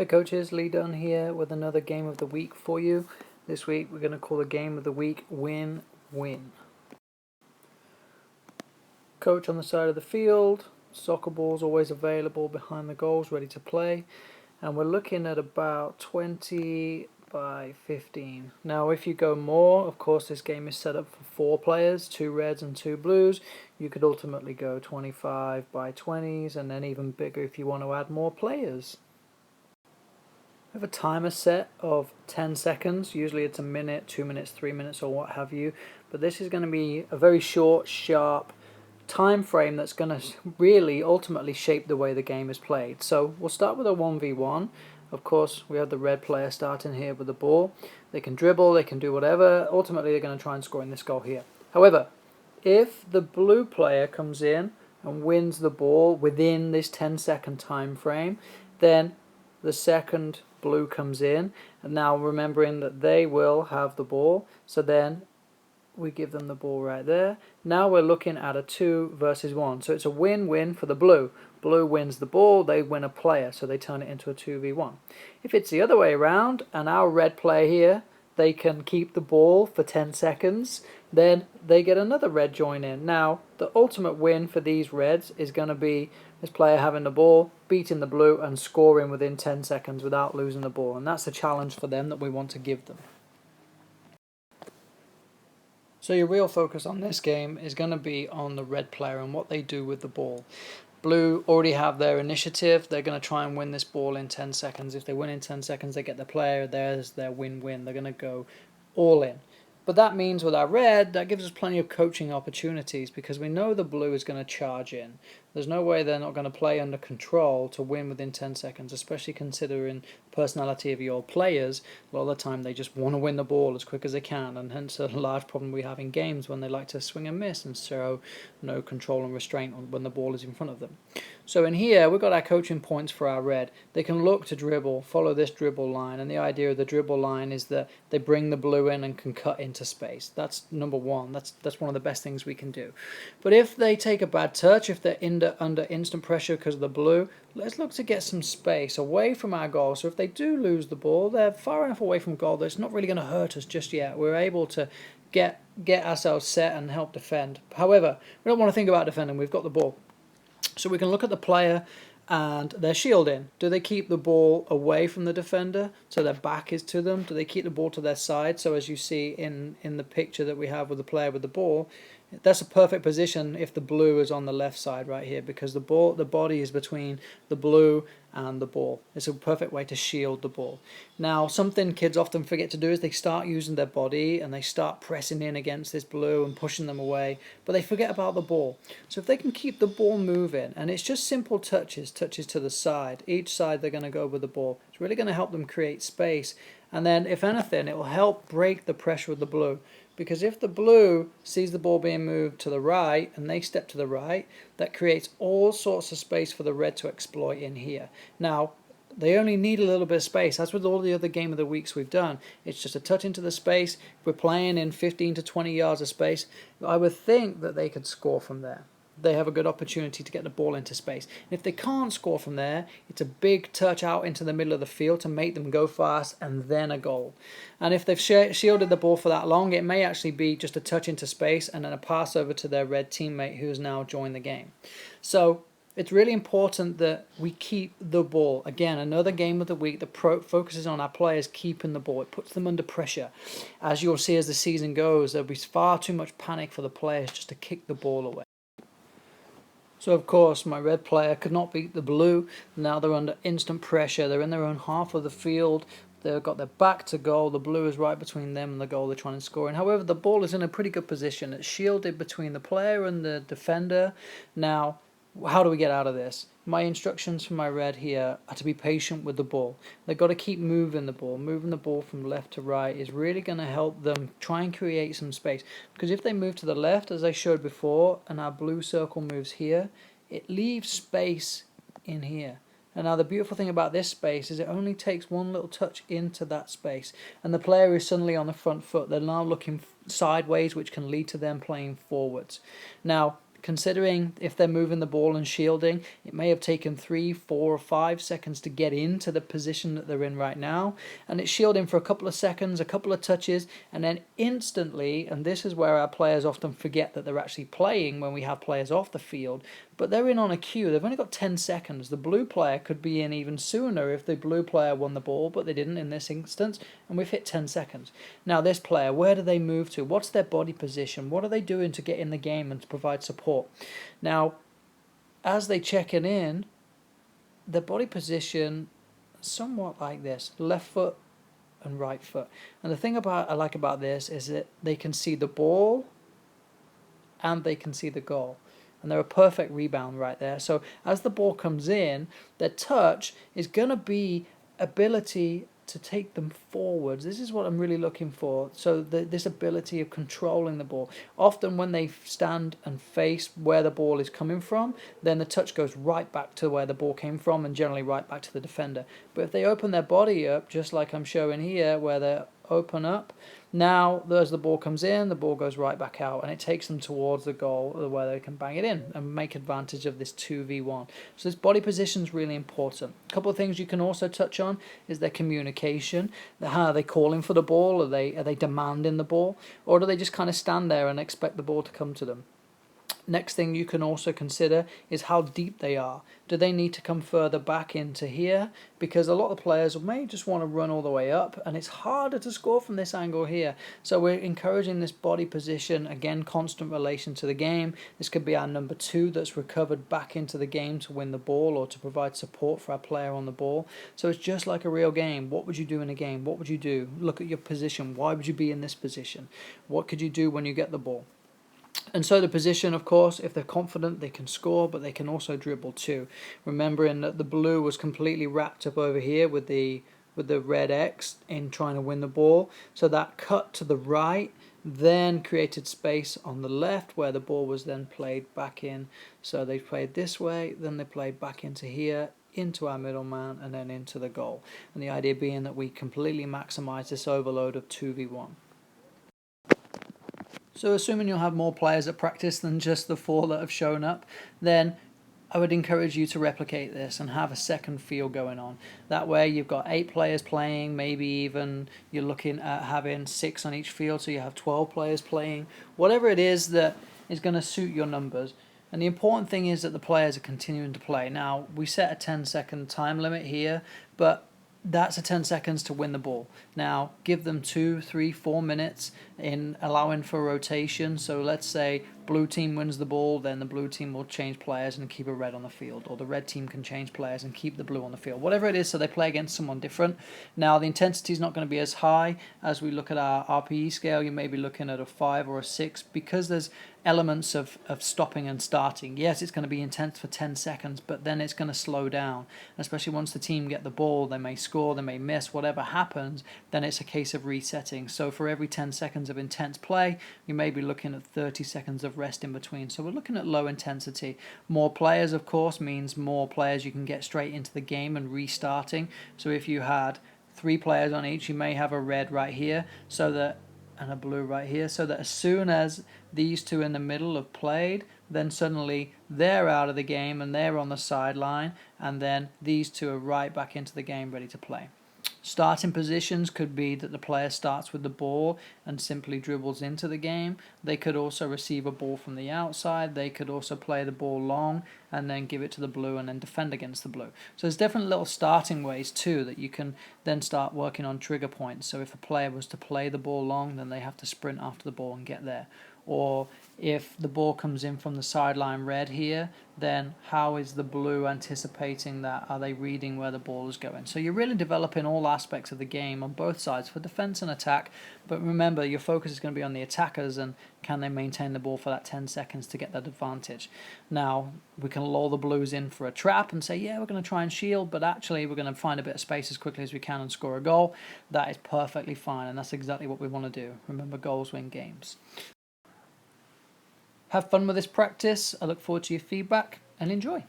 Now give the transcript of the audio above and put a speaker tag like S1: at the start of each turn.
S1: Hi coaches, Lee Dunn here with another game of the week for you. This week we're going to call the game of the week Win-Win. Coach on the side of the field, soccer balls always available behind the goals, ready to play. And we're looking at about 20 by 15. Now if you go more, of course this game is set up for 4 players, 2 reds and 2 blues. You could ultimately go 25 by 20s and then even bigger if you want to add more players. We have a timer set of 10 seconds. Usually it's a minute, 2 minutes, 3 minutes or what have you. But this is going to be a very short, sharp time frame that's going to really ultimately shape the way the game is played. So we'll start with a 1v1. Of course, we have the red player starting here with the ball. They can dribble, they can do whatever. Ultimately, they're going to try and score in this goal here. However, if the blue player comes in and wins the ball within this 10-second time frame, then the second blue comes in, and now remembering that they will have the ball, so then we give them the ball right there. Now we're looking at a 2 versus 1, so it's a win-win for the blue. Blue wins the ball, they win a player, so they turn it into a 2v1. If it's the other way around and our red player here, they can keep the ball for 10 seconds, then they get another red join in. Now the ultimate win for these reds is going to be this player having the ball, beating the blue and scoring within 10 seconds without losing the ball, and that's a challenge for them that we want to give them. So your real focus on this game is going to be on the red player and what they do with the ball. Blue already have their initiative. They're going to try and win this ball in 10 seconds. If they win in 10 seconds, they get the player. There's their win-win. They're going to go all in. But that means with our red, that gives us plenty of coaching opportunities because we know the blue is going to charge in. There's no way they're not going to play under control to win within 10 seconds, especially considering the personality of your players. A lot of the time they just want to win the ball as quick as they can, and hence a large problem we have in games when they like to swing and miss and show no control and restraint when the ball is in front of them. So in here, we've got our coaching points for our red. They can look to dribble, follow this dribble line, and the idea of the dribble line is that they bring the blue in and can cut into space. That's number one. That's one of the best things we can do. But if they take a bad touch, if they're under instant pressure because of the blue, let's look to get some space away from our goal. So if they do lose the ball, they're far enough away from goal that it's not really going to hurt us just yet. We're able to get ourselves set and help defend. However, we don't want to think about defending. We've got the ball. So we can look at the player and their shielding. Do they keep the ball away from the defender so their back is to them? Do they keep the ball to their side? So as you see in the picture that we have with the player with the ball, that's a perfect position if the blue is on the left side right here, because the body is between the blue and the ball. It's a perfect way to shield the ball. Now, something kids often forget to do is they start using their body and they start pressing in against this blue and pushing them away, but they forget about the ball. So if they can keep the ball moving, and it's just simple touches to the side, each side they're going to go with the ball, it's really going to help them create space. And then, if anything, it will help break the pressure of the blue. Because if the blue sees the ball being moved to the right and they step to the right, that creates all sorts of space for the red to exploit in here. Now, they only need a little bit of space. As with all the other game of the weeks we've done, it's just a touch into the space. If we're playing in 15 to 20 yards of space, I would think that they could score from there. They have a good opportunity to get the ball into space. And if they can't score from there, it's a big touch out into the middle of the field to make them go fast and then a goal. And if they've shielded the ball for that long, it may actually be just a touch into space and then a pass over to their red teammate who has now joined the game. So it's really important that we keep the ball. Again, another game of the week that focuses on our players keeping the ball. It puts them under pressure. As you'll see as the season goes, there'll be far too much panic for the players just to kick the ball away. So of course my red player could not beat the blue. Now they're under instant pressure. They're in their own half of the field. They've got their back to goal. The blue is right between them and the goal they're trying to score in. However, the ball is in a pretty good position. It's shielded between the player and the defender. Now, how do we get out of this? My instructions for my red here are to be patient with the ball. They've got to keep moving the ball. Moving the ball from left to right is really going to help them try and create some space. Because if they move to the left, as I showed before, and our blue circle moves here, it leaves space in here. And now the beautiful thing about this space is it only takes one little touch into that space. And the player is suddenly on the front foot. They're now looking sideways, which can lead to them playing forwards. Now, Considering if they're moving the ball and shielding, it may have taken 3, 4, or 5 seconds to get into the position that they're in right now, and it's shielding for a couple of seconds, a couple of touches, and then instantly, and this is where our players often forget that they're actually playing when we have players off the field, but they're in on a cue. They've only got 10 seconds. The blue player could be in even sooner if the blue player won the ball, but they didn't in this instance, and we've hit 10 seconds. Now this player, where do they move to? What's their body position? What are they doing to get in the game and to provide support? Now, as they check it in, their body position somewhat like this: left foot and right foot. And the thing I like about this is that they can see the ball and they can see the goal. And they're a perfect rebound right there. So as the ball comes in, their touch is going to be ability to take them forwards. This is what I'm really looking for. So this ability of controlling the ball. Often when they stand and face where the ball is coming from, then the touch goes right back to where the ball came from and generally right back to the defender. But if they open their body up, just like I'm showing here, where they open up, now as the ball comes in, the ball goes right back out and it takes them towards the goal where they can bang it in and make advantage of this 2v1. So this body position is really important. A couple of things you can also touch on is their communication. How are they calling for the ball? Are they demanding the ball? Or do they just kind of stand there and expect the ball to come to them? Next thing you can also consider is how deep they are. Do they need to come further back into here? Because a lot of players may just want to run all the way up, and it's harder to score from this angle here. So we're encouraging this body position, again, constant relation to the game. This could be our number 2 that's recovered back into the game to win the ball or to provide support for our player on the ball. So it's just like a real game. What would you do in a game? What would you do? Look at your position. Why would you be in this position? What could you do when you get the ball? And so the position, of course, if they're confident, they can score, but they can also dribble too. Remembering that the blue was completely wrapped up over here with the red X in trying to win the ball. So that cut to the right, then created space on the left where the ball was then played back in. So they played this way, then they played back into here, into our middleman, and then into the goal. And the idea being that we completely maximize this overload of 2v1. So assuming you'll have more players at practice than just the 4 that have shown up, then I would encourage you to replicate this and have a second field going on. That way you've got 8 players playing, maybe even you're looking at having 6 on each field, so you have 12 players playing. Whatever it is that is going to suit your numbers. And the important thing is that the players are continuing to play. Now, we set a 10-second time limit here, but that's a 10 seconds to win the ball. Now, give them 2, 3, 4 minutes in allowing for rotation. So let's say blue team wins the ball, then the blue team will change players and keep a red on the field. Or the red team can change players and keep the blue on the field. Whatever it is, so they play against someone different. Now, the intensity is not going to be as high. As we look at our RPE scale, you may be looking at a 5 or a 6 because there's elements of stopping and starting. Yes, it's going to be intense for 10 seconds, but then it's going to slow down. Especially once the team get the ball, they may score, they may miss, whatever happens, then it's a case of resetting. So for every 10 seconds of intense play, you may be looking at 30 seconds of rest in between. So we're looking at low intensity. More players, of course, means more players you can get straight into the game and restarting. So if you had 3 players on each, you may have a red right here, so that and a blue right here, so that as soon as these 2 in the middle have played, then suddenly they're out of the game and they're on the sideline, and then these 2 are right back into the game ready to play. Starting positions could be that the player starts with the ball and simply dribbles into the game. They could also receive a ball from the outside. They could also play the ball long and then give it to the blue and then defend against the blue. So there's different little starting ways too that you can then start working on trigger points. So if a player was to play the ball long, then they have to sprint after the ball and get there. Or if the ball comes in from the sideline red here, then how is the blue anticipating that? Are they reading where the ball is going? So you're really developing all aspects of the game on both sides for defense and attack. But remember, your focus is going to be on the attackers and can they maintain the ball for that 10 seconds to get that advantage. Now, we can lull the blues in for a trap and say, yeah, we're going to try and shield, but actually we're going to find a bit of space as quickly as we can and score a goal. That is perfectly fine, and that's exactly what we want to do. Remember, goals win games. Have fun with this practice. I look forward to your feedback and enjoy.